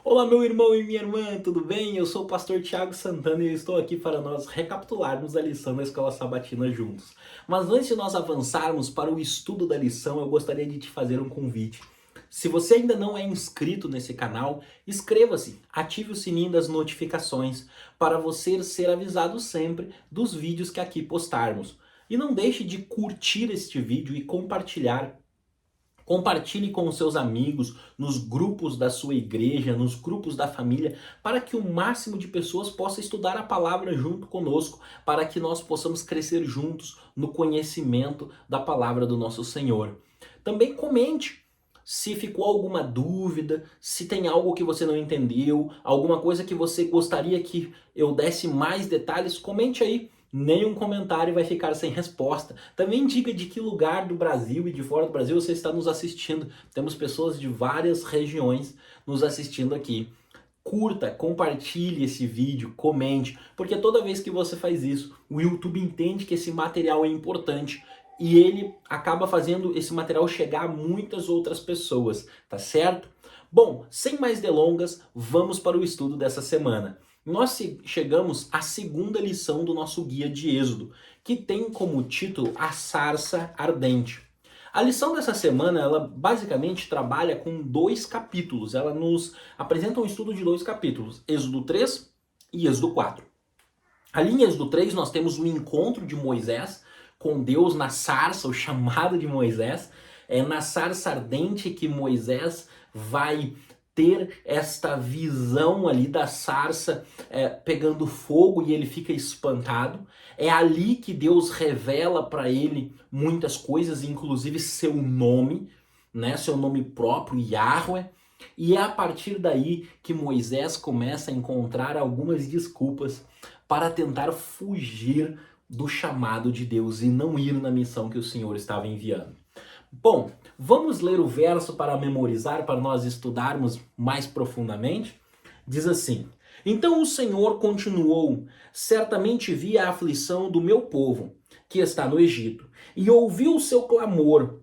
Olá, meu irmão e minha irmã, tudo bem? Eu sou o pastor Tiago Santana e eu estou aqui para nós recapitularmos a lição da Escola Sabatina juntos. Mas antes de nós avançarmos para o estudo da lição, eu gostaria de te fazer um convite. Se você ainda não é inscrito nesse canal, inscreva-se, ative o sininho das notificações para você ser avisado sempre dos vídeos que aqui postarmos. E não deixe de curtir este vídeo e compartilhar. Compartilhe com os seus amigos, nos grupos da sua igreja, nos grupos da família, para que o máximo de pessoas possa estudar a palavra junto conosco, para que nós possamos crescer juntos no conhecimento da palavra do nosso Senhor. Também comente se ficou alguma dúvida, se tem algo que você não entendeu, alguma coisa que você gostaria que eu desse mais detalhes, comente aí. Nenhum comentário vai ficar sem resposta. Também diga de que lugar do Brasil e de fora do Brasil você está nos assistindo. Temos pessoas de várias regiões nos assistindo aqui. Curta, compartilhe esse vídeo, comente, porque toda vez que você faz isso, o YouTube entende que esse material é importante e ele acaba fazendo esse material chegar a muitas outras pessoas, tá certo? Bom, sem mais delongas, vamos para o estudo dessa semana. Nós chegamos à segunda lição do nosso guia de Êxodo, que tem como título A Sarça Ardente. A lição dessa semana, ela basicamente trabalha com dois capítulos. Ela nos apresenta um estudo de dois capítulos, Êxodo 3 e Êxodo 4. Ali em Êxodo 3 nós temos o encontro de Moisés com Deus na sarça, o chamado de Moisés. É na sarça ardente que Moisés vai ter esta visão ali da sarça pegando fogo e ele fica espantado. É ali que Deus revela para ele muitas coisas, inclusive seu nome, né? Seu nome próprio, Yahweh. E é a partir daí que Moisés começa a encontrar algumas desculpas para tentar fugir do chamado de Deus e não ir na missão que o Senhor estava enviando. Bom, vamos ler o verso para memorizar, para nós estudarmos mais profundamente? Diz assim: Então o Senhor continuou: Certamente vi a aflição do meu povo, que está no Egito, e ouvi o seu clamor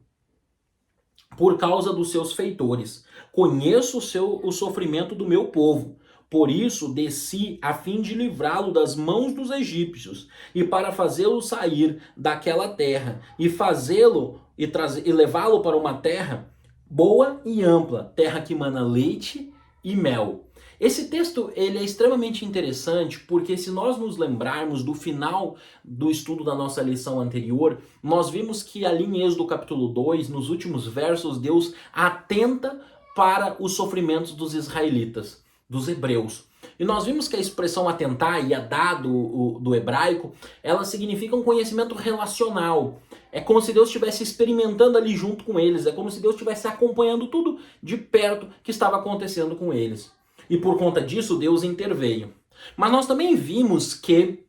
por causa dos seus feitores. Conheço o sofrimento do meu povo. Por isso desci a fim de livrá-lo das mãos dos egípcios e para fazê-lo sair daquela terra e fazê-lo e levá-lo para uma terra boa e ampla, terra que mana leite e mel. Esse texto ele é extremamente interessante porque se nós nos lembrarmos do final do estudo da nossa lição anterior, nós vimos que ali em Êxodo capítulo 2, nos últimos versos, Deus atenta para os sofrimentos dos israelitas, dos hebreus. E nós vimos que a expressão atentar, yadá do hebraico, ela significa um conhecimento relacional. É como se Deus estivesse experimentando ali junto com eles, é como se Deus estivesse acompanhando tudo de perto que estava acontecendo com eles. E por conta disso, Deus interveio. Mas nós também vimos que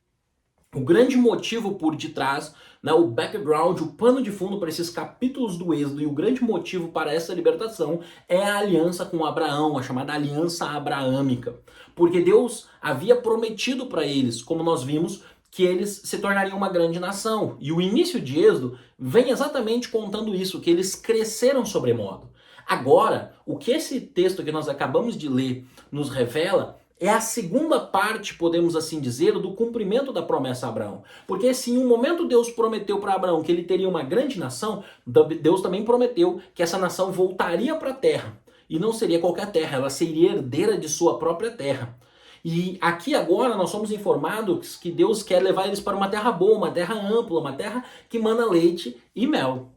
o grande motivo por detrás, né, o background, o pano de fundo para esses capítulos do Êxodo e o grande motivo para essa libertação é a aliança com Abraão, a chamada aliança abraâmica. Porque Deus havia prometido para eles, como nós vimos, que eles se tornariam uma grande nação. E o início de Êxodo vem exatamente contando isso, que eles cresceram sobremodo. Agora, o que esse texto que nós acabamos de ler nos revela é a segunda parte, podemos assim dizer, do cumprimento da promessa a Abraão. Porque se em um momento Deus prometeu para Abraão que ele teria uma grande nação, Deus também prometeu que essa nação voltaria para a terra. E não seria qualquer terra, ela seria herdeira de sua própria terra. E aqui agora nós somos informados que Deus quer levar eles para uma terra boa, uma terra ampla, uma terra que mana leite e mel.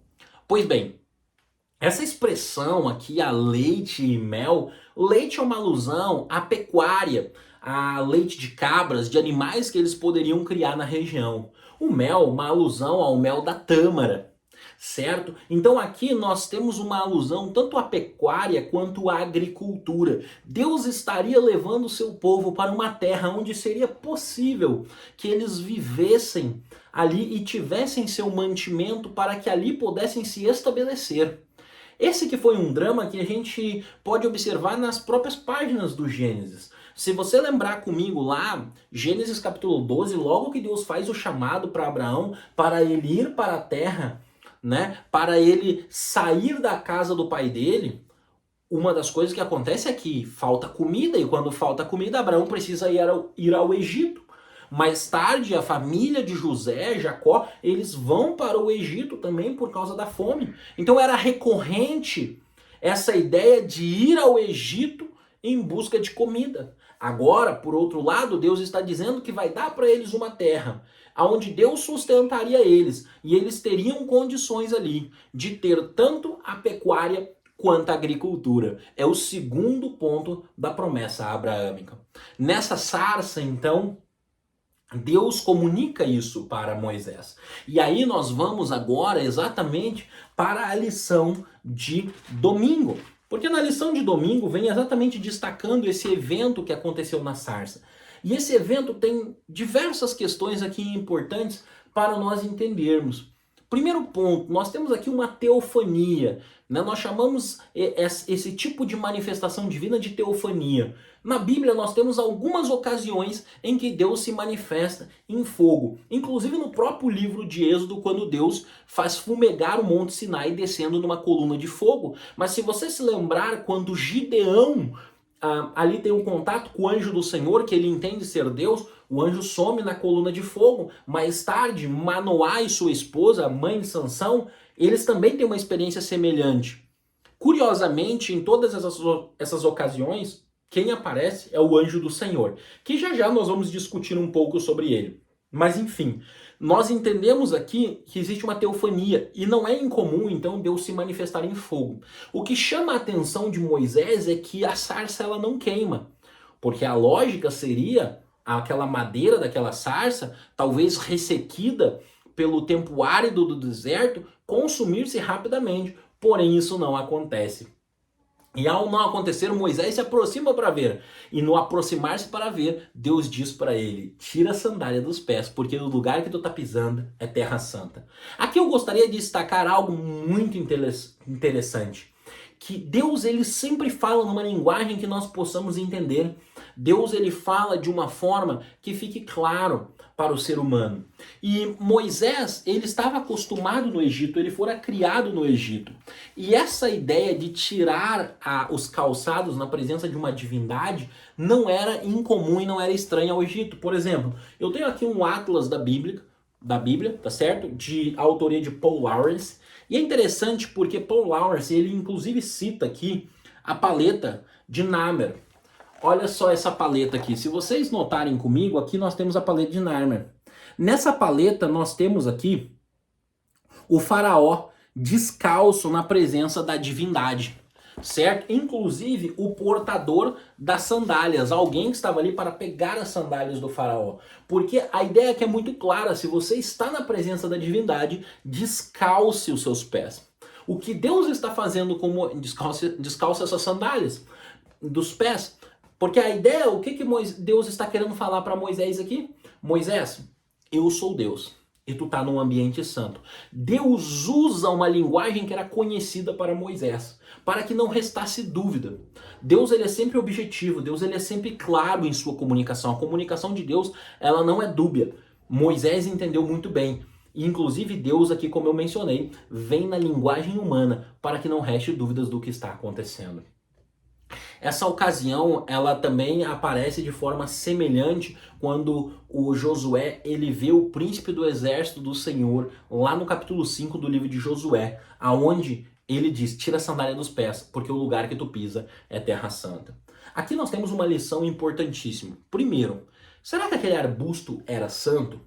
Pois bem, essa expressão aqui, a leite e mel, leite é uma alusão à pecuária, a leite de cabras, de animais que eles poderiam criar na região. O mel, uma alusão ao mel da tâmara, certo? Então aqui nós temos uma alusão tanto à pecuária quanto à agricultura. Deus estaria levando o seu povo para uma terra onde seria possível que eles vivessem ali e tivessem seu mantimento para que ali pudessem se estabelecer. Esse que foi um drama que a gente pode observar nas próprias páginas do Gênesis. Se você lembrar comigo lá, Gênesis capítulo 12, logo que Deus faz o chamado para Abraão, para ele ir para a terra, né, para ele sair da casa do pai dele, uma das coisas que acontece é que falta comida, e quando falta comida, Abraão precisa ir ao Egito. Mais tarde, a família de José, Jacó, eles vão para o Egito também por causa da fome. Então era recorrente essa ideia de ir ao Egito em busca de comida. Agora, por outro lado, Deus está dizendo que vai dar para eles uma terra onde Deus sustentaria eles, e eles teriam condições ali de ter tanto a pecuária quanto a agricultura. É o segundo ponto da promessa abraâmica. Nessa sarça, então, Deus comunica isso para Moisés. E aí nós vamos agora exatamente para a lição de domingo. Porque na lição de domingo vem exatamente destacando esse evento que aconteceu na sarça. E esse evento tem diversas questões aqui importantes para nós entendermos. Primeiro ponto, nós temos aqui uma teofania, né? Nós chamamos esse tipo de manifestação divina de teofania. Na Bíblia nós temos algumas ocasiões em que Deus se manifesta em fogo. Inclusive no próprio livro de Êxodo, quando Deus faz fumegar o Monte Sinai descendo numa coluna de fogo. Mas se você se lembrar, quando Gideão ali tem um contato com o anjo do Senhor, que ele entende ser Deus, o anjo some na coluna de fogo. Mais tarde, Manoá e sua esposa, a mãe de Sansão, eles também têm uma experiência semelhante. Curiosamente, em todas essas ocasiões, quem aparece é o anjo do Senhor, que já já nós vamos discutir um pouco sobre ele. Mas enfim, nós entendemos aqui que existe uma teofania, e não é incomum então Deus se manifestar em fogo. O que chama a atenção de Moisés é que a sarça ela não queima, porque a lógica seria aquela madeira daquela sarça, talvez ressequida pelo tempo árido do deserto, consumir-se rapidamente. Porém, isso não acontece. E ao não acontecer, Moisés se aproxima para ver. E no aproximar-se para ver, Deus diz para ele: tira a sandália dos pés, porque o lugar que tu está pisando é terra santa. Aqui eu gostaria de destacar algo muito interessante. Que Deus ele sempre fala numa linguagem que nós possamos entender. Deus ele fala de uma forma que fique claro para o ser humano. E Moisés, ele estava acostumado no Egito, ele fora criado no Egito. E essa ideia de tirar os calçados na presença de uma divindade não era incomum e não era estranha ao Egito. Por exemplo, eu tenho aqui um atlas da Bíblia, tá certo? De autoria de Paul Lawrence. E é interessante porque Paul Lawrence, ele inclusive cita aqui a paleta de Narmer. Olha só essa paleta aqui. Se vocês notarem comigo, aqui nós temos a paleta de Narmer. Nessa paleta nós temos aqui o faraó descalço na presença da divindade, certo? Inclusive o portador das sandálias, alguém que estava ali para pegar as sandálias do faraó. Porque a ideia aqui é muito clara: se você está na presença da divindade, descalce os seus pés. O que Deus está fazendo como descalce essas sandálias dos pés? Porque a ideia, o que Deus está querendo falar para Moisés aqui? Moisés, eu sou Deus e tu tá num ambiente santo. Deus usa uma linguagem que era conhecida para Moisés, para que não restasse dúvida. Deus ele é sempre objetivo, Deus ele é sempre claro em sua comunicação. A comunicação de Deus ela não é dúbia. Moisés entendeu muito bem. E, inclusive Deus aqui, como eu mencionei, vem na linguagem humana para que não reste dúvidas do que está acontecendo. Essa ocasião, ela também aparece de forma semelhante quando o Josué, ele vê o príncipe do exército do Senhor, lá no capítulo 5 do livro de Josué, aonde ele diz: tira a sandália dos pés, porque o lugar que tu pisa é terra santa. Aqui nós temos uma lição importantíssima. Primeiro, será que aquele arbusto era santo?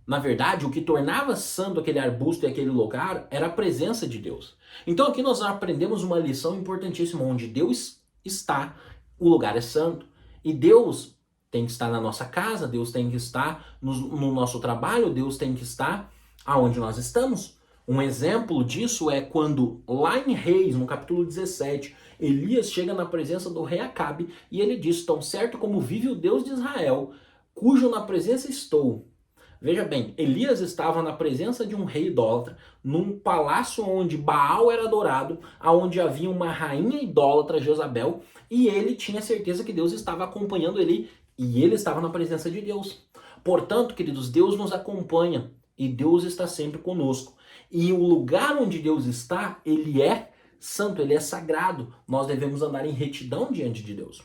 Na verdade, o que tornava santo aquele arbusto e aquele lugar era a presença de Deus. Então aqui nós aprendemos uma lição importantíssima, onde Deus está, o lugar é santo. E Deus tem que estar na nossa casa, Deus tem que estar no nosso trabalho, Deus tem que estar aonde nós estamos. Um exemplo disso é quando, lá em Reis, no capítulo 17, Elias chega na presença do rei Acabe e ele diz: tão certo como vive o Deus de Israel, cujo na presença estou. Veja bem, Elias estava na presença de um rei idólatra, num palácio onde Baal era adorado, onde havia uma rainha idólatra, Jezabel, e ele tinha certeza que Deus estava acompanhando ele, e ele estava na presença de Deus. Portanto, queridos, Deus nos acompanha, e Deus está sempre conosco. E o lugar onde Deus está, ele é santo, ele é sagrado. Nós devemos andar em retidão diante de Deus.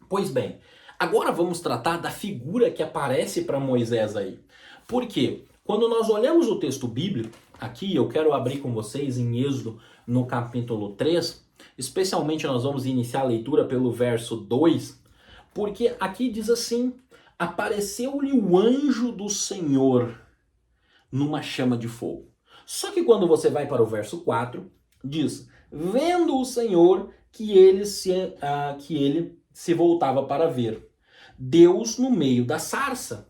Pois bem, agora vamos tratar da figura que aparece para Moisés aí. Por quê? Quando nós olhamos o texto bíblico, aqui eu quero abrir com vocês em Êxodo no capítulo 3, especialmente nós vamos iniciar a leitura pelo verso 2, porque aqui diz assim: apareceu-lhe o anjo do Senhor numa chama de fogo. Só que quando você vai para o verso 4, diz: vendo o Senhor que ele se voltava para ver Deus no meio da sarça.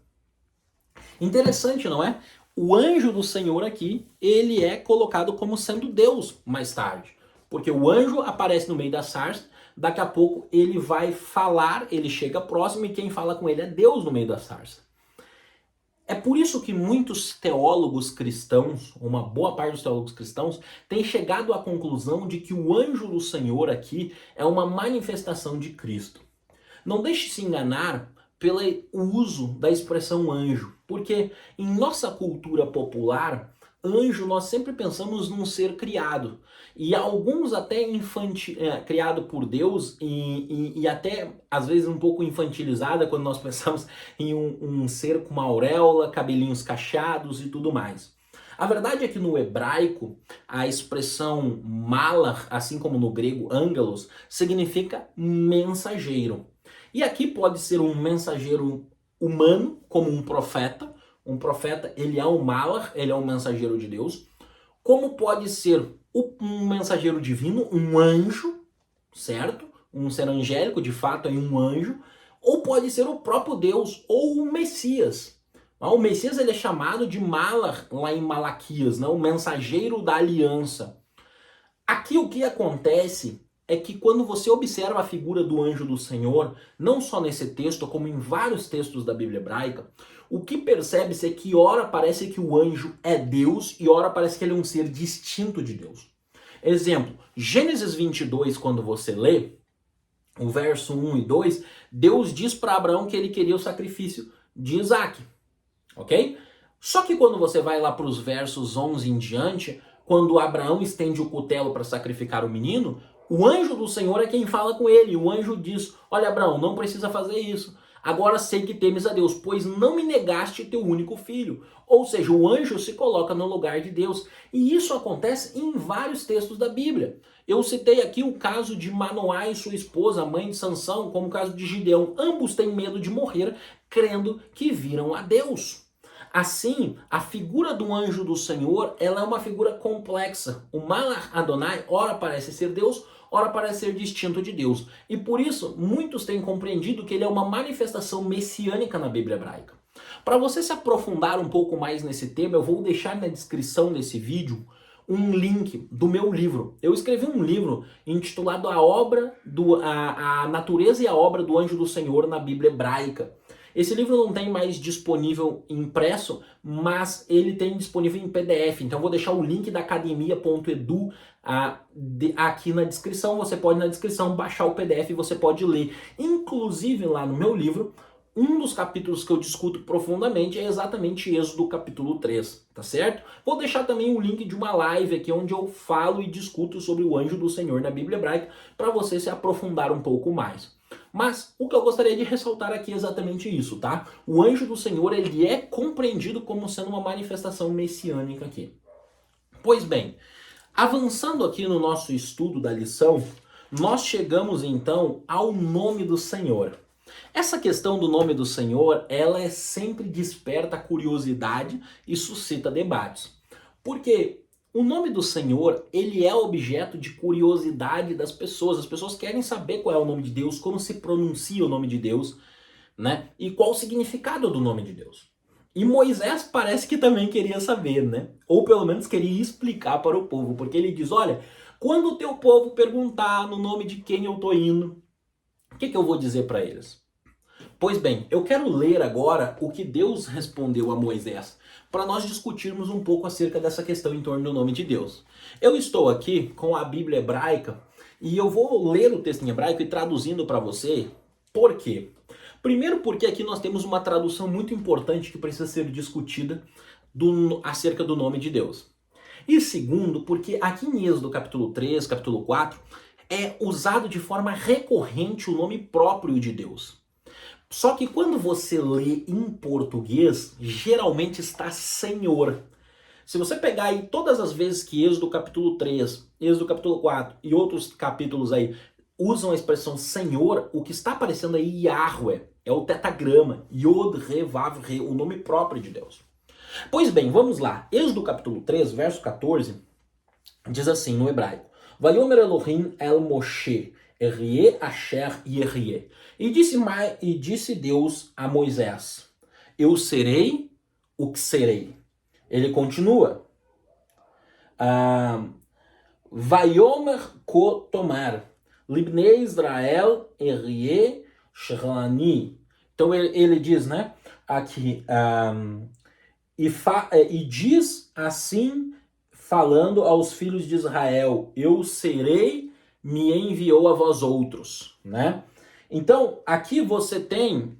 Interessante, não é? O anjo do Senhor aqui, ele é colocado como sendo Deus mais tarde. Porque o anjo aparece no meio da sarça, daqui a pouco ele vai falar, ele chega próximo e quem fala com ele é Deus no meio da sarça. É por isso que muitos teólogos cristãos, uma boa parte dos teólogos cristãos, têm chegado à conclusão de que o anjo do Senhor aqui é uma manifestação de Cristo. Não deixe se enganar pelo uso da expressão anjo, porque em nossa cultura popular, anjo nós sempre pensamos num ser criado, e alguns até criado por Deus e até às vezes um pouco infantilizada quando nós pensamos em um ser com uma auréola, cabelinhos cacheados e tudo mais. A verdade é que no hebraico, a expressão malach, assim como no grego angelos, significa mensageiro. E aqui pode ser um mensageiro humano, como um profeta. Um profeta, ele é um malach, ele é um mensageiro de Deus. Como pode ser um mensageiro divino, um anjo, certo? Um ser angélico, de fato, é um anjo. Ou pode ser o próprio Deus, ou o Messias. O Messias ele é chamado de malach, lá em Malaquias, né? O mensageiro da aliança. Aqui o que acontece é que quando você observa a figura do anjo do Senhor, não só nesse texto, como em vários textos da Bíblia hebraica, o que percebe-se é que ora parece que o anjo é Deus e ora parece que ele é um ser distinto de Deus. Exemplo, Gênesis 22, quando você lê, o verso 1 e 2, Deus diz para Abraão que ele queria o sacrifício de Isaac, ok? Só que quando você vai lá para os versos 11 em diante, quando Abraão estende o cutelo para sacrificar o menino, o anjo do Senhor é quem fala com ele. O anjo diz: olha, Abraão, não precisa fazer isso. Agora sei que temes a Deus, pois não me negaste teu único filho. Ou seja, o anjo se coloca no lugar de Deus. E isso acontece em vários textos da Bíblia. Eu citei aqui o caso de Manoá e sua esposa, a mãe de Sansão, como o caso de Gideão. Ambos têm medo de morrer, crendo que viram a Deus. Assim, a figura do anjo do Senhor, ela é uma figura complexa. O Malach Adonai, ora parece ser Deus, ora parece ser distinto de Deus. E por isso, muitos têm compreendido que ele é uma manifestação messiânica na Bíblia hebraica. Para você se aprofundar um pouco mais nesse tema, eu vou deixar na descrição desse vídeo um link do meu livro. Eu escrevi um livro intitulado A Natureza e a Obra do Anjo do Senhor na Bíblia Hebraica. Esse livro não tem mais disponível impresso, mas ele tem disponível em PDF. Então eu vou deixar o link da academia.edu aqui na descrição. Você pode na descrição baixar o PDF e você pode ler. Inclusive lá no meu livro, um dos capítulos que eu discuto profundamente é exatamente Êxodo capítulo 3, tá certo? Vou deixar também o link de uma live aqui onde eu falo e discuto sobre o anjo do Senhor na Bíblia hebraica para você se aprofundar um pouco mais. Mas o que eu gostaria de ressaltar aqui é exatamente isso, tá? O anjo do Senhor, ele é compreendido como sendo uma manifestação messiânica aqui. Pois bem, avançando aqui no nosso estudo da lição, nós chegamos então ao nome do Senhor. Essa questão do nome do Senhor, ela sempre desperta curiosidade e suscita debates. Porque o nome do Senhor, ele é objeto de curiosidade das pessoas. As pessoas querem saber qual é o nome de Deus, como se pronuncia o nome de Deus, né? E qual o significado do nome de Deus. E Moisés parece que também queria saber, né? Ou pelo menos queria explicar para o povo, porque ele diz: olha, quando o teu povo perguntar no nome de quem eu tô indo, o que eu vou dizer para eles? Pois bem, eu quero ler agora o que Deus respondeu a Moisés, para nós discutirmos um pouco acerca dessa questão em torno do nome de Deus. Eu estou aqui com a Bíblia hebraica e eu vou ler o texto em hebraico e traduzindo para você. Por quê? Primeiro porque aqui nós temos uma tradução muito importante que precisa ser discutida acerca do nome de Deus. E segundo, porque aqui em Êxodo capítulo 3, capítulo 4, é usado de forma recorrente o nome próprio de Deus. Só que quando você lê em português, geralmente está Senhor. Se você pegar aí todas as vezes que Êxodo capítulo 3, Êxodo capítulo 4 e outros capítulos aí usam a expressão Senhor, o que está aparecendo aí Yahweh, é o tetagrama, Yod, Re, Vav, Re, o nome próprio de Deus. Pois bem, vamos lá. Êxodo capítulo 3, verso 14, diz assim no hebraico: Vayomer Elohim el Moshe, Erie Asher Yerie. E disse Deus a Moisés: Eu serei o que serei. Ele continua: Vayomer ko tomar, Libnei Israel Erie Shrani. Então ele diz, né, aqui, e diz assim, falando aos filhos de Israel: Eu serei, me enviou a vós outros, né? Então, aqui você tem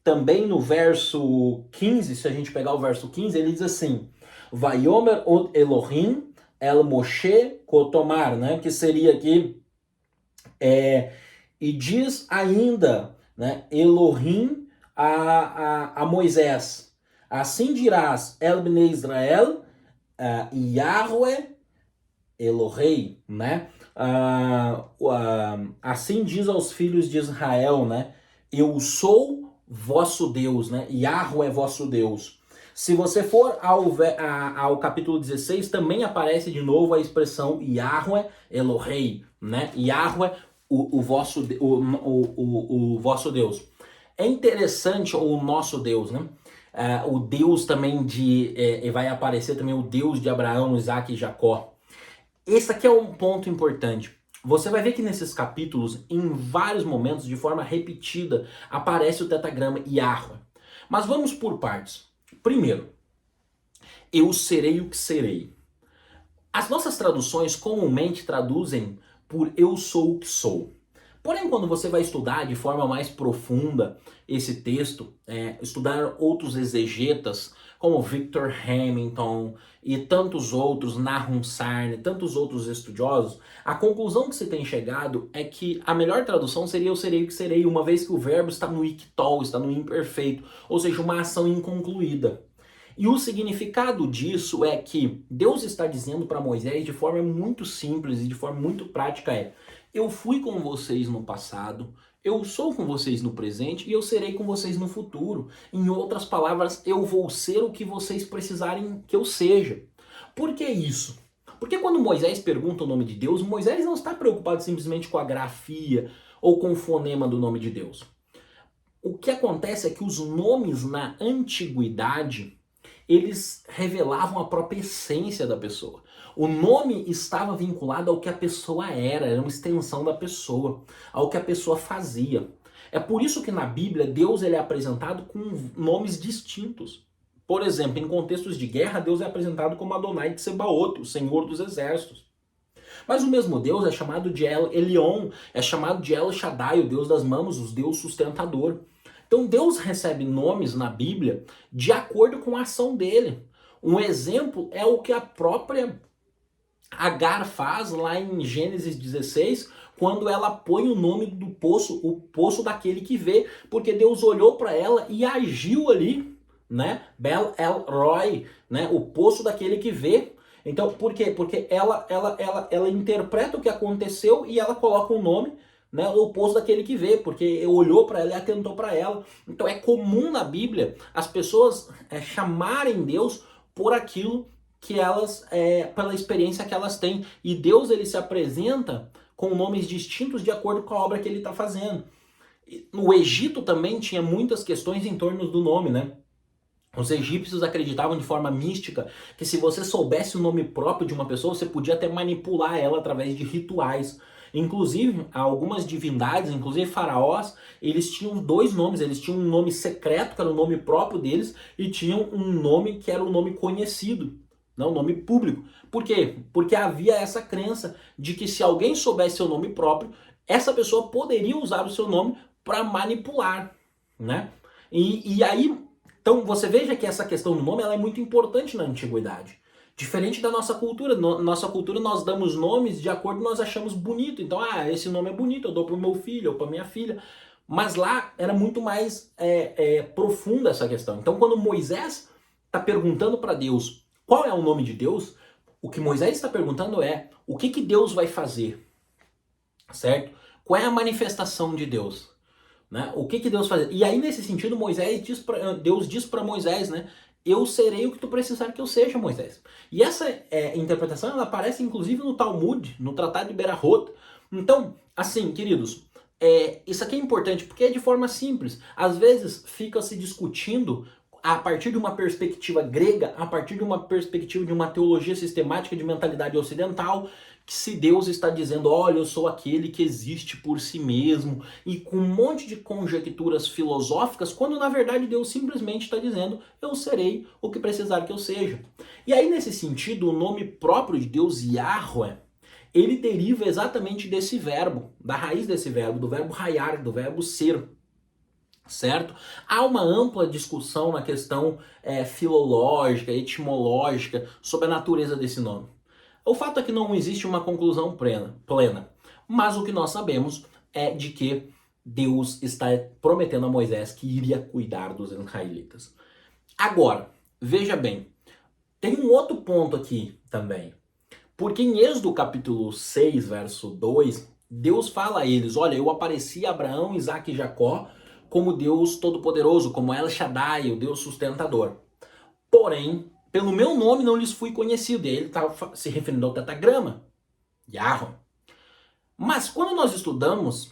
também no verso 15, se a gente pegar o verso 15, ele diz assim: Vayomer od Elohim el Moshe kotomar, né? Que seria aqui, e diz ainda, né, Elohim a Moisés: Assim dirás El Bnei Israel, Yahweh Elohei, né? Assim diz aos filhos de Israel, né? Eu sou vosso Deus, né? Yahweh é vosso Deus. Se você for ao capítulo 16, também aparece de novo a expressão Yahweh Elohei, né? Yahweh, o vosso Deus. É interessante o nosso Deus, né? O Deus também vai aparecer também o Deus de Abraão, Isaac e Jacó. Esse aqui é um ponto importante. Você vai ver que nesses capítulos, em vários momentos, de forma repetida, aparece o tetagrama Yahweh. Mas vamos por partes. Primeiro, eu serei o que serei. As nossas traduções comumente traduzem por eu sou o que sou. Porém, quando você vai estudar de forma mais profunda esse texto, estudar outros exegetas, como Victor Hamilton e tantos outros, Nahum Sarne, tantos outros estudiosos, a conclusão que se tem chegado é que a melhor tradução seria eu serei o que serei, uma vez que o verbo está no ictol, está no imperfeito, ou seja, uma ação inconcluída. E o significado disso é que Deus está dizendo para Moisés de forma muito simples e de forma muito prática: eu fui com vocês no passado, eu sou com vocês no presente e eu serei com vocês no futuro. Em outras palavras, eu vou ser o que vocês precisarem que eu seja. Por que isso? Porque quando Moisés pergunta o nome de Deus, Moisés não está preocupado simplesmente com a grafia ou com o fonema do nome de Deus. O que acontece é que os nomes na antiguidade, eles revelavam a própria essência da pessoa. O nome estava vinculado ao que a pessoa era uma extensão da pessoa, ao que a pessoa fazia. É por isso que na Bíblia Deus ele é apresentado com nomes distintos. Por exemplo, em contextos de guerra, Deus é apresentado como Adonai Tsebaot, o Senhor dos Exércitos. Mas o mesmo Deus é chamado de El Elyon, é chamado de El Shaddai, o Deus das mãos, o Deus sustentador. Então Deus recebe nomes na Bíblia de acordo com a ação dele. Um exemplo é o que a própria Agar faz lá em Gênesis 16, quando ela põe o nome do poço, o poço daquele que vê, porque Deus olhou para ela e agiu ali, né? Bel El Roi, né? O poço daquele que vê. Então, por quê? Porque ela interpreta o que aconteceu e ela coloca um nome, né, o poço daquele que vê, porque olhou para ela e atentou para ela. Então é comum na Bíblia as pessoas chamarem Deus por aquilo que elas, pela experiência que elas têm. E Deus ele se apresenta com nomes distintos de acordo com a obra que ele está fazendo. No Egito também tinha muitas questões em torno do nome, né? Os egípcios acreditavam de forma mística que se você soubesse o nome próprio de uma pessoa, você podia até manipular ela através de rituais. Inclusive, algumas divindades, inclusive faraós, eles tinham dois nomes. Eles tinham um nome secreto, que era o nome próprio deles, e tinham um nome que era o nome conhecido, não o nome público. Por quê? Porque havia essa crença de que se alguém soubesse seu nome próprio, essa pessoa poderia usar o seu nome para manipular, né? E aí, então você veja que essa questão do nome ela é muito importante na antiguidade. Diferente da nossa cultura. Nossa cultura nós damos nomes de acordo com nós achamos bonito. Então, esse nome é bonito, eu dou pro meu filho ou pra minha filha. Mas lá era muito mais profunda essa questão. Então, quando Moisés está perguntando para Deus qual é o nome de Deus, o que Moisés está perguntando é o que Deus vai fazer, certo? Qual é a manifestação de Deus? Né? O que Deus faz? E aí, nesse sentido, Deus diz para Moisés, né? Eu serei o que tu precisar que eu seja, Moisés. E essa interpretação, ela aparece inclusive no Talmud, no Tratado de Berahot. Então, assim, queridos, isso aqui é importante porque é de forma simples. Às vezes fica se discutindo a partir de uma perspectiva grega, a partir de uma perspectiva de uma teologia sistemática de mentalidade ocidental, que se Deus está dizendo, olha, eu sou aquele que existe por si mesmo, e com um monte de conjecturas filosóficas, quando na verdade Deus simplesmente está dizendo, eu serei o que precisar que eu seja. E aí, nesse sentido, o nome próprio de Deus, Yahweh, ele deriva exatamente desse verbo, da raiz desse verbo, do verbo hayar, do verbo ser. Certo? Há uma ampla discussão na questão filológica, etimológica, sobre a natureza desse nome. O fato é que não existe uma conclusão plena, mas o que nós sabemos é de que Deus está prometendo a Moisés que iria cuidar dos israelitas. Agora, veja bem, tem um outro ponto aqui também, porque em Êxodo capítulo 6, verso 2, Deus fala a eles, olha, eu apareci a Abraão, Isaque e Jacó como Deus Todo-Poderoso, como El Shaddai, o Deus sustentador. Porém, pelo meu nome não lhes fui conhecido. E ele estava se referindo ao tetragrama, Yahweh. Mas quando nós estudamos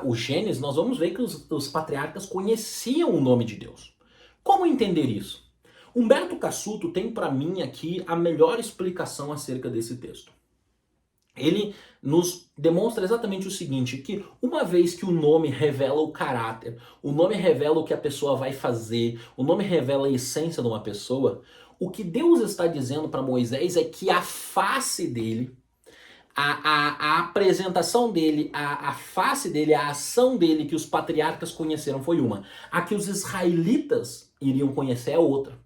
o Gênesis, nós vamos ver que os patriarcas conheciam o nome de Deus. Como entender isso? Humberto Cassuto tem para mim aqui a melhor explicação acerca desse texto. Ele nos demonstra exatamente o seguinte, que uma vez que o nome revela o caráter, o nome revela o que a pessoa vai fazer, o nome revela a essência de uma pessoa, o que Deus está dizendo para Moisés é que a face dele, a apresentação dele, a face dele, a ação dele que os patriarcas conheceram foi uma. A que os israelitas iriam conhecer é outra.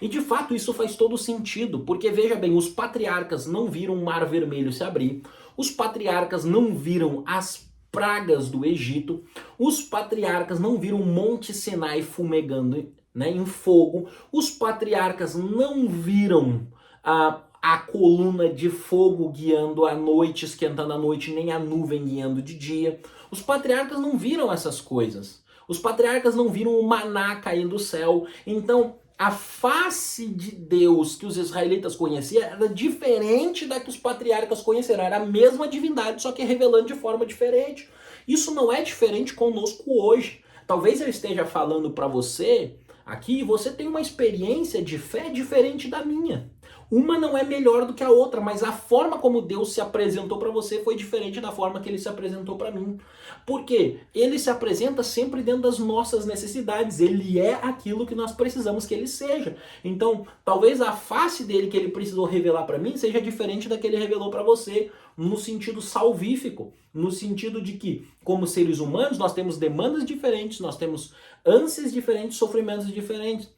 E de fato isso faz todo sentido, porque veja bem, os patriarcas não viram o Mar Vermelho se abrir, os patriarcas não viram as pragas do Egito, os patriarcas não viram o Monte Sinai fumegando, né, em fogo, os patriarcas não viram a coluna de fogo guiando à noite, esquentando à noite, nem a nuvem guiando de dia. Os patriarcas não viram essas coisas. Os patriarcas não viram o maná cair do céu. Então, a face de Deus que os israelitas conheciam era diferente da que os patriarcas conheceram. Era a mesma divindade, só que revelando de forma diferente. Isso não é diferente conosco hoje. Talvez eu esteja falando para você aqui e você tem uma experiência de fé diferente da minha. Uma não é melhor do que a outra, mas a forma como Deus se apresentou para você foi diferente da forma que ele se apresentou para mim. Por quê? Ele se apresenta sempre dentro das nossas necessidades. Ele é aquilo que nós precisamos que ele seja. Então, talvez a face dele que ele precisou revelar para mim seja diferente da que ele revelou para você, no sentido salvífico, no sentido de que, como seres humanos, nós temos demandas diferentes, nós temos ânsias diferentes, sofrimentos diferentes.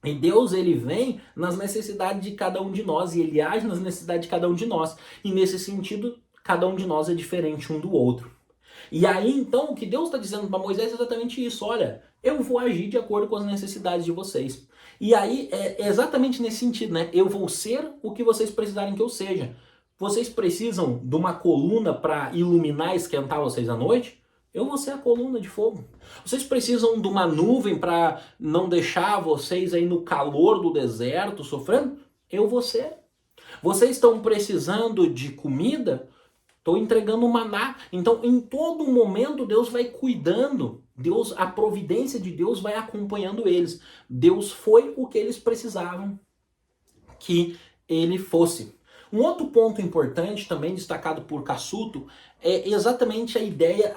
E Deus, ele vem nas necessidades de cada um de nós e ele age nas necessidades de cada um de nós. E nesse sentido, cada um de nós é diferente um do outro. E aí, então, o que Deus está dizendo para Moisés é exatamente isso. Olha, eu vou agir de acordo com as necessidades de vocês. E aí, é exatamente nesse sentido, né? Eu vou ser o que vocês precisarem que eu seja. Vocês precisam de uma coluna para iluminar e esquentar vocês à noite? Eu vou ser a coluna de fogo. Vocês precisam de uma nuvem para não deixar vocês aí no calor do deserto sofrendo? Eu vou ser. Vocês estão precisando de comida? Estou entregando maná. Então, em todo momento, Deus vai cuidando. A providência de Deus vai acompanhando eles. Deus foi o que eles precisavam que ele fosse. Um outro ponto importante, também destacado por Cassuto, é exatamente a ideia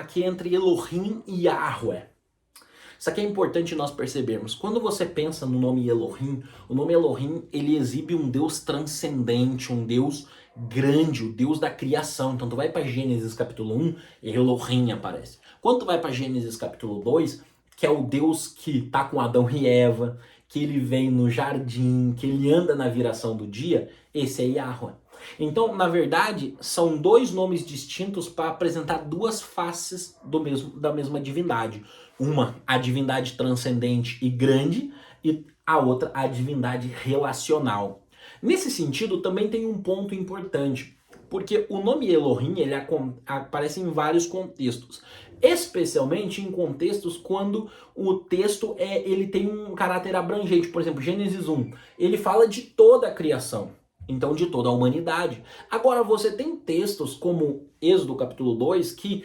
que entre Elohim e Yahweh. Isso aqui é importante nós percebermos. Quando você pensa no nome Elohim, o nome Elohim, ele exibe um Deus transcendente, um Deus grande, o Deus da criação. Então tu vai para Gênesis capítulo 1, Elohim aparece. Quando tu vai para Gênesis capítulo 2, que é o Deus que está com Adão e Eva, que ele vem no jardim, que ele anda na viração do dia, esse é Yahweh. Então, na verdade, são dois nomes distintos para apresentar duas faces da mesma divindade. Uma, a divindade transcendente e grande, e a outra, a divindade relacional. Nesse sentido, também tem um ponto importante, porque o nome Elohim ele aparece em vários contextos, especialmente em contextos quando o texto ele tem um caráter abrangente. Por exemplo, Gênesis 1, ele fala de toda a criação. Então, de toda a humanidade. Agora, você tem textos como Êxodo capítulo 2, que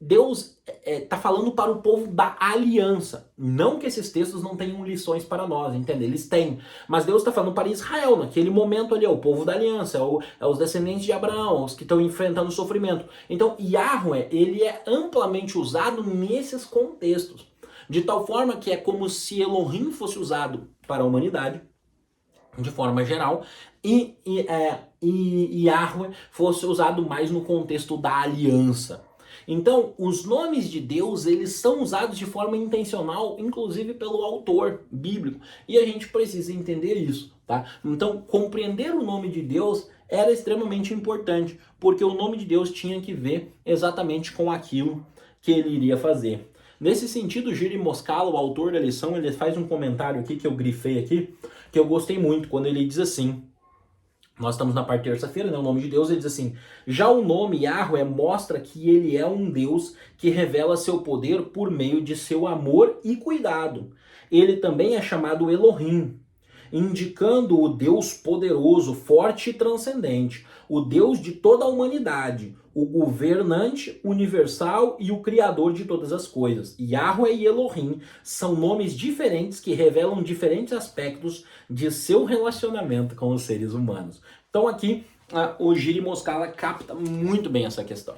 Deus está falando para o povo da aliança. Não que esses textos não tenham lições para nós, entende? Eles têm. Mas Deus está falando para Israel, naquele momento ali, é o povo da aliança, é os descendentes de Abraão, os que estão enfrentando sofrimento. Então, Yahweh, ele é amplamente usado nesses contextos. De tal forma que é como se Elohim fosse usado para a humanidade, de forma geral, e Yahweh fosse usado mais no contexto da aliança. Então, os nomes de Deus, eles são usados de forma intencional, inclusive pelo autor bíblico, e a gente precisa entender isso, tá? Então, compreender o nome de Deus era extremamente importante, porque o nome de Deus tinha que ver exatamente com aquilo que ele iria fazer. Nesse sentido, Giri Moscala, o autor da lição, ele faz um comentário aqui que eu grifei aqui, que eu gostei muito, quando ele diz assim, nós estamos na parte terça-feira, né, o nome de Deus, ele diz assim, já o nome Yahweh mostra que ele é um Deus que revela seu poder por meio de seu amor e cuidado. Ele também é chamado Elohim, indicando o Deus poderoso, forte e transcendente, o Deus de toda a humanidade, o governante universal e o criador de todas as coisas. Yahweh e Elohim são nomes diferentes que revelam diferentes aspectos de seu relacionamento com os seres humanos. Então aqui o Giri Moscala capta muito bem essa questão.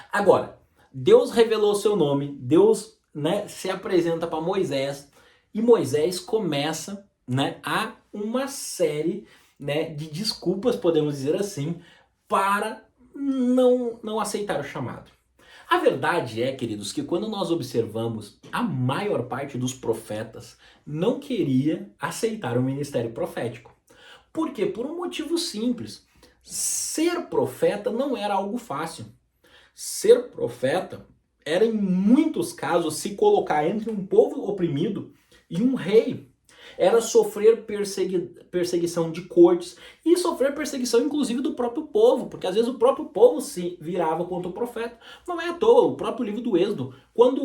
Agora, Deus revelou seu nome, Deus, né, se apresenta para Moisés e Moisés começa, né, a uma série, né, de desculpas, podemos dizer assim, para não aceitar o chamado. A verdade é, queridos, que quando nós observamos, a maior parte dos profetas não queria aceitar o ministério profético. Por quê? Por um motivo simples. Ser profeta não era algo fácil. Ser profeta era, em muitos casos, se colocar entre um povo oprimido e um rei. Era sofrer perseguição de cortes e sofrer perseguição inclusive do próprio povo, porque às vezes o próprio povo se virava contra o profeta. Não é à toa, o próprio livro do Êxodo, quando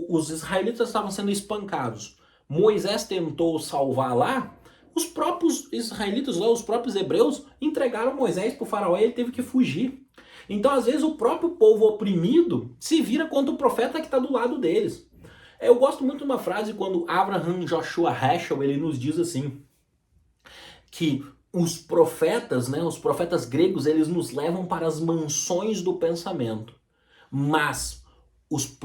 os israelitas estavam sendo espancados, Moisés tentou salvar lá, os próprios israelitas, os próprios hebreus, entregaram Moisés para o faraó e ele teve que fugir. Então às vezes o próprio povo oprimido se vira contra o profeta que está do lado deles. Eu gosto muito de uma frase quando Abraham Joshua Heschel, ele nos diz assim, que os profetas, né, os profetas gregos, eles nos levam para as mansões do pensamento, mas os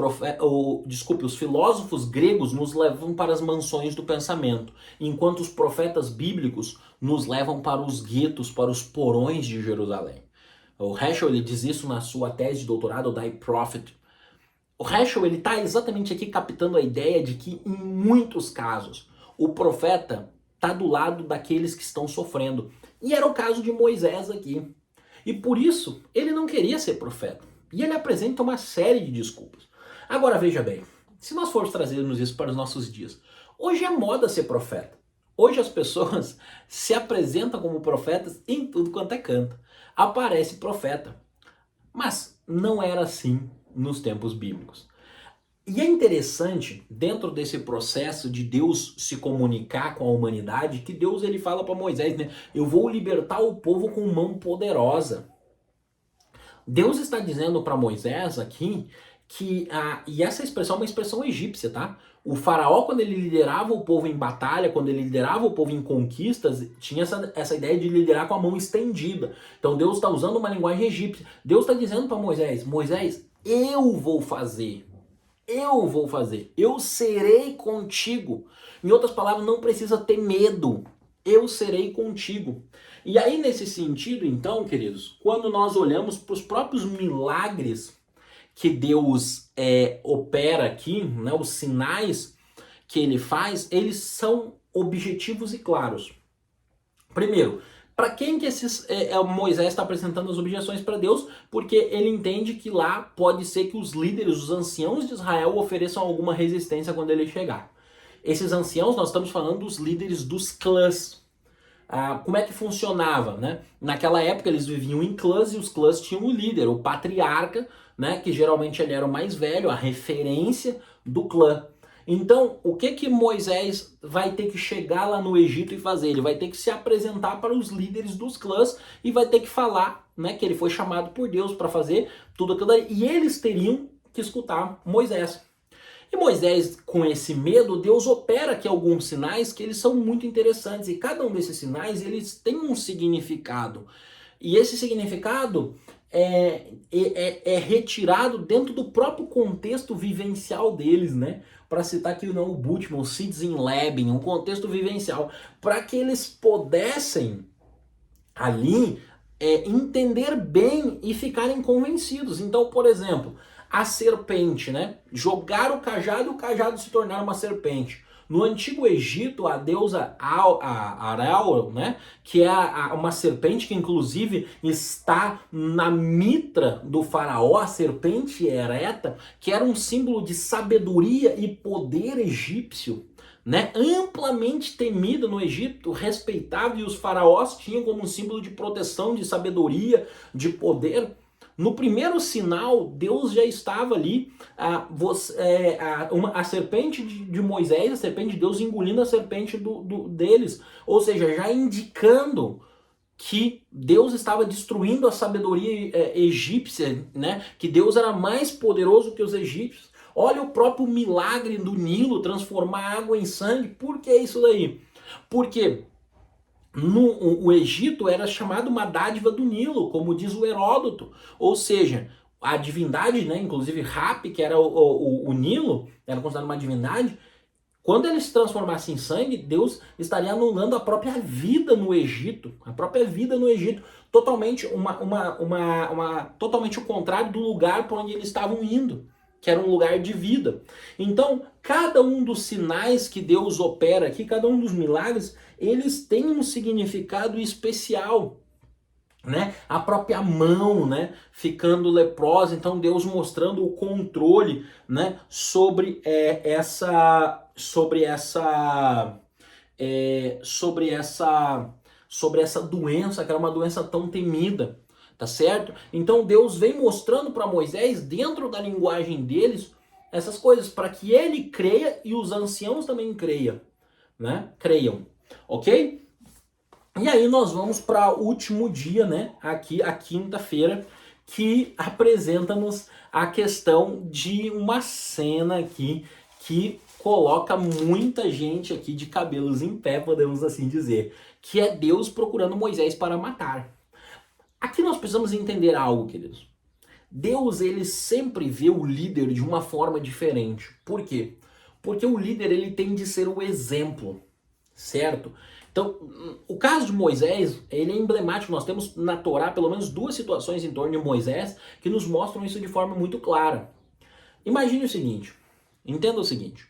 filósofos gregos nos levam para as mansões do pensamento, enquanto os profetas bíblicos nos levam para os guetos, para os porões de Jerusalém. O Heschel ele diz isso na sua tese de doutorado, Die Prophet. O Heschel ele está exatamente aqui captando a ideia de que, em muitos casos, o profeta está do lado daqueles que estão sofrendo. E era o caso de Moisés aqui. E por isso, ele não queria ser profeta. E ele apresenta uma série de desculpas. Agora, veja bem, se nós formos trazermos isso para os nossos dias, hoje é moda ser profeta. Hoje as pessoas se apresentam como profetas em tudo quanto é canto. Aparece profeta. Mas não era assim nos tempos bíblicos. E é interessante, dentro desse processo de Deus se comunicar com a humanidade, que Deus ele fala para Moisés, né? Eu vou libertar o povo com mão poderosa. Deus está dizendo para Moisés aqui que, e essa expressão é uma expressão egípcia, tá? O faraó, quando ele liderava o povo em batalha, quando ele liderava o povo em conquistas, tinha essa ideia de liderar com a mão estendida. Então Deus está usando uma linguagem egípcia. Deus está dizendo para Moisés, Moisés, eu vou fazer, eu serei contigo. Em outras palavras, não precisa ter medo, eu serei contigo. E aí, nesse sentido, então, queridos, quando nós olhamos para os próprios milagres que Deus opera aqui, né, os sinais que ele faz, eles são objetivos e claros. Primeiro, para quem que Moisés está apresentando as objeções para Deus? Porque ele entende que lá pode ser que os líderes, os anciãos de Israel ofereçam alguma resistência quando ele chegar. Esses anciãos, nós estamos falando dos líderes dos clãs. Como é que funcionava, né? Naquela época eles viviam em clãs e os clãs tinham um líder, o patriarca, né? Que geralmente ele era o mais velho, a referência do clã. Então, o que Moisés vai ter que chegar lá no Egito e fazer? Ele vai ter que se apresentar para os líderes dos clãs e vai ter que falar, né, que ele foi chamado por Deus para fazer tudo aquilo aí. E eles teriam que escutar Moisés. E Moisés, com esse medo, Deus opera aqui alguns sinais que eles são muito interessantes. E cada um desses sinais, eles têm um significado. E esse significado é retirado dentro do próprio contexto vivencial deles, né? Para citar aqui o Bultmann, o Citizen Lab, um contexto vivencial, para que eles pudessem ali entender bem e ficarem convencidos. Então, por exemplo, a serpente, né? Jogar o cajado e o cajado se tornar uma serpente. No Antigo Egito, a deusa Araur, né, que é uma serpente que inclusive está na mitra do faraó, a serpente ereta, que era um símbolo de sabedoria e poder egípcio, né, amplamente temida no Egito, respeitável, e os faraós tinham como um símbolo de proteção, de sabedoria, de poder. No primeiro sinal, Deus já estava ali, a serpente de Moisés, a serpente de Deus engolindo a serpente deles. Ou seja, já indicando que Deus estava destruindo a sabedoria egípcia, né? Que Deus era mais poderoso que os egípcios. Olha o próprio milagre do Nilo, transformar água em sangue. Por que isso daí? Porque o Egito era chamado uma dádiva do Nilo, como diz o Heródoto. Ou seja, a divindade, né, inclusive Hapi, que era o Nilo, era considerado uma divindade. Quando ele se transformasse em sangue, Deus estaria anulando a própria vida no Egito. A própria vida no Egito. Totalmente, totalmente o contrário do lugar para onde eles estavam indo, que era um lugar de vida. Então, cada um dos sinais que Deus opera aqui, cada um dos milagres, eles têm um significado especial, né? A própria mão, né, ficando leprosa, então Deus mostrando o controle, né, sobre essa doença, que era uma doença tão temida. Tá certo? Então Deus vem mostrando para Moisés, dentro da linguagem deles, essas coisas, para que ele creia e os anciãos também creiam, né? Creiam, ok? E aí nós vamos para o último dia, né? Aqui, a quinta-feira, que apresenta-nos a questão de uma cena aqui que coloca muita gente aqui de cabelos em pé, podemos assim dizer, que é Deus procurando Moisés para matar. Aqui nós precisamos entender algo, queridos. Deus, ele sempre vê o líder de uma forma diferente. Por quê? Porque o líder, ele tem de ser o exemplo, certo? Então, o caso de Moisés, ele é emblemático. Nós temos na Torá pelo menos duas situações em torno de Moisés que nos mostram isso de forma muito clara. Imagine o seguinte, entenda o seguinte.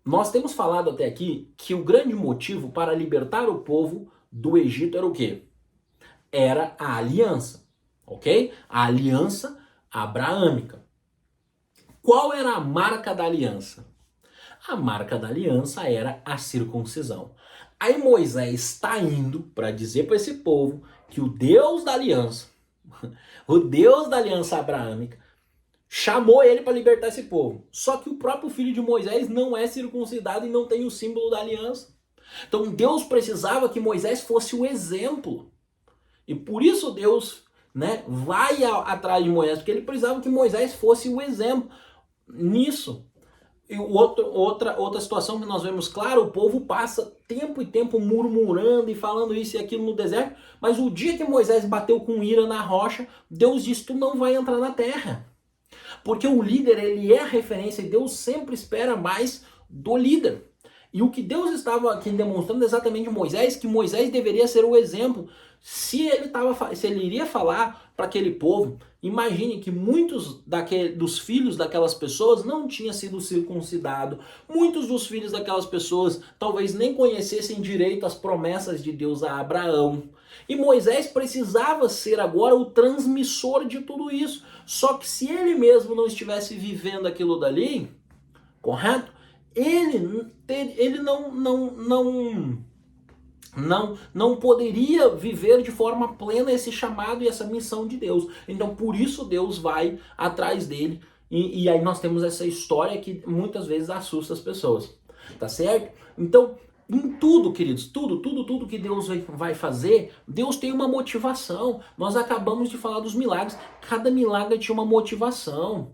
Nós temos falado até aqui que o grande motivo para libertar o povo do Egito era o quê? Era a aliança, ok? A aliança abraâmica. Qual era a marca da aliança? A marca da aliança era a circuncisão. Aí Moisés está indo para dizer para esse povo que o Deus da aliança, o Deus da aliança abraâmica, chamou ele para libertar esse povo. Só que o próprio filho de Moisés não é circuncidado e não tem o símbolo da aliança. Então Deus precisava que Moisés fosse o exemplo. E por isso Deus, né, vai atrás de Moisés, porque ele precisava que Moisés fosse o exemplo nisso. E outra situação que nós vemos, claro, o povo passa tempo e tempo murmurando e falando isso e aquilo no deserto, mas o dia que Moisés bateu com ira na rocha, Deus disse, tu não vai entrar na terra. Porque o líder, ele é a referência e Deus sempre espera mais do líder. E o que Deus estava aqui demonstrando exatamente Moisés, que Moisés deveria ser o exemplo. Se ele iria falar para aquele povo Imagine que muitos dos filhos daquelas pessoas não tinham sido circuncidados. Muitos dos filhos daquelas pessoas talvez nem conhecessem direito as promessas de Deus a Abraão. E Moisés precisava ser agora o transmissor de tudo isso. Só que se ele mesmo não estivesse vivendo aquilo dali, correto? Ele não poderia viver de forma plena esse chamado e essa missão de Deus. Então, por isso Deus vai atrás dele. E aí nós temos essa história que muitas vezes assusta as pessoas. Tá certo? Então, em tudo, queridos, tudo que Deus vai fazer, Deus tem uma motivação. Nós acabamos de falar dos milagres. Cada milagre tinha uma motivação.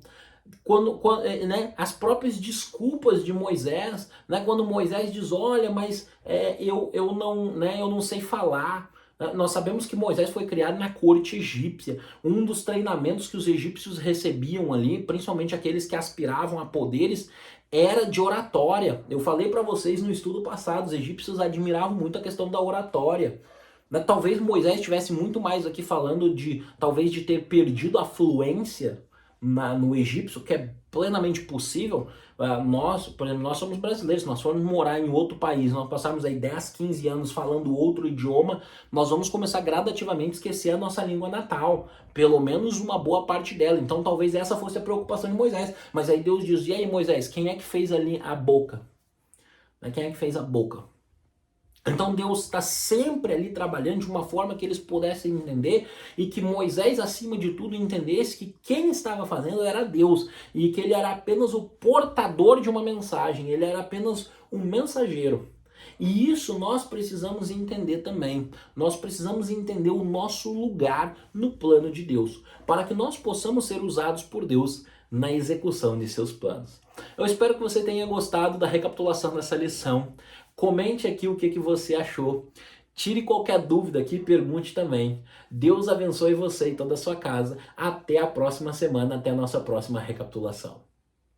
Né, as próprias desculpas de Moisés, né, quando Moisés diz, olha, mas eu não sei falar. Nós sabemos que Moisés foi criado na corte egípcia. Um dos treinamentos que os egípcios recebiam ali, principalmente aqueles que aspiravam a poderes, era de oratória. Eu falei para vocês no estudo passado, os egípcios admiravam muito a questão da oratória. Talvez Moisés estivesse muito mais aqui falando talvez de ter perdido a fluência no egípcio, que é plenamente possível. Nós, por exemplo, nós somos brasileiros, se nós formos morar em outro país, nós passarmos aí 10, 15 anos falando outro idioma, nós vamos começar gradativamente a esquecer a nossa língua natal, pelo menos uma boa parte dela. Então talvez essa fosse a preocupação de Moisés. Mas aí Deus diz, e aí Moisés, quem é que fez ali a boca? Quem é que fez a boca? Então Deus está sempre ali trabalhando de uma forma que eles pudessem entender e que Moisés, acima de tudo, entendesse que quem estava fazendo era Deus e que ele era apenas o portador de uma mensagem, ele era apenas um mensageiro. E isso nós precisamos entender também. Nós precisamos entender o nosso lugar no plano de Deus, para que nós possamos ser usados por Deus na execução de seus planos. Eu espero que você tenha gostado da recapitulação dessa lição. Comente aqui o que você achou. Tire qualquer dúvida aqui, pergunte também. Deus abençoe você e toda a sua casa. Até a próxima semana, até a nossa próxima recapitulação.